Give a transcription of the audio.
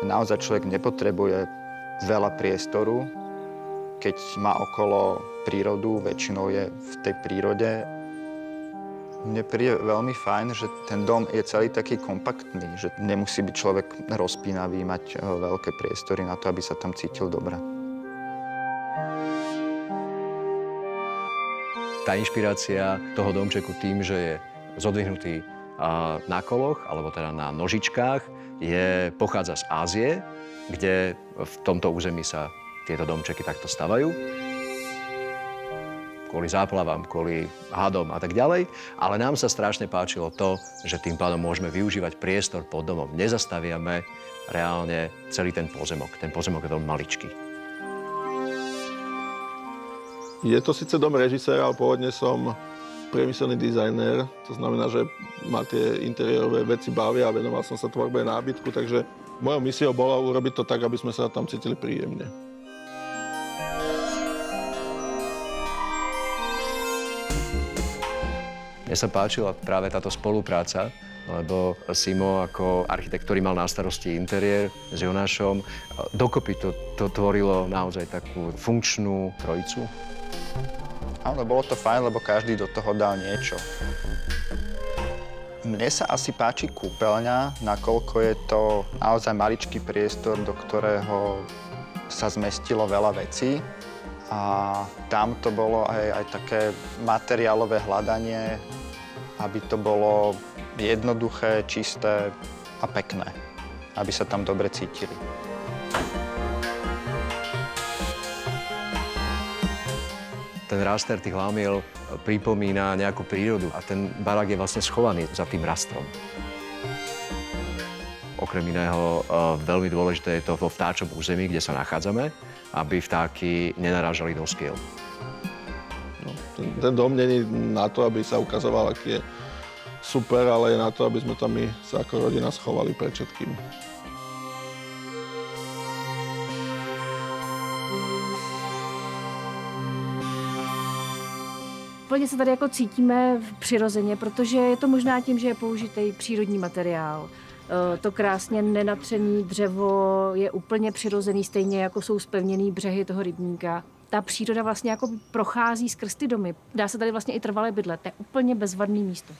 Naozaj človek nepotrebuje veľa priestoru, keď má okolo prírodu, väčšinou je v tej prírode. Mne príde veľmi fajn, že ten dom je celý taký kompaktný, že nemusí byť človek rozpínavý, mať veľké priestory na to, aby sa tam cítil dobre. Tá inšpirácia toho domčeku tým, že je zodvihnutý na koloch, alebo teda na nožičkách, pochádza z Ázie, kde v tomto území sa tieto domčeky takto stavajú. Kvôli záplavám, kvôli hadom a tak ďalej. Ale nám sa strašne páčilo to, že tým pádom môžeme využívať priestor pod domom. Nezastaviame reálne celý ten pozemok. Ten pozemok je veľmi maličký. Je to síce dom režiséra, ale pôvodne som priemyselný dizajner. To znamená, že ma tie interiérové veci bavia a venoval som sa tvorbe nábytku, takže mojou misiou bolo urobiť to tak, aby sme sa tam cítili príjemne. Mne sa páčila práve táto spolupráca, lebo Simo ako architekt, ktorý mal na starosti interiér s Jonášom, dokopy to tvorilo naozaj takú funkčnú trojicu. Áno, bolo to fajn, lebo každý do toho dal niečo. Mne sa asi páči kúpeľňa, nakoľko je to naozaj maličký priestor, do ktorého sa zmestilo veľa vecí. A tam to bolo aj také materiálové hľadanie, aby to bolo jednoduché, čisté a pekné, aby sa tam dobre cítili. Ten raster tých lámiel pripomína nejakú prírodu a ten barák je vlastne schovaný za tým rastrom. Okrem iného veľmi dôležité je to vo vtáčom území, kde sa nachádzame, aby vtáky nenarážali do skiel. No, ten dom nie je na to, aby sa ukazoval, aký je super, ale je na to, aby sme tam my sa ako rodina schovali pred všetkým. Úplně se tady jako cítíme přirozeně, protože je to možná tím, že je použitý přírodní materiál. To krásně nenatřené dřevo je úplně přirozený, stejně jako jsou zpevněný břehy toho rybníka. Ta příroda vlastně jako prochází skrz ty domy. Dá se tady vlastně i trvale bydlet. To je úplně bezvadné místo.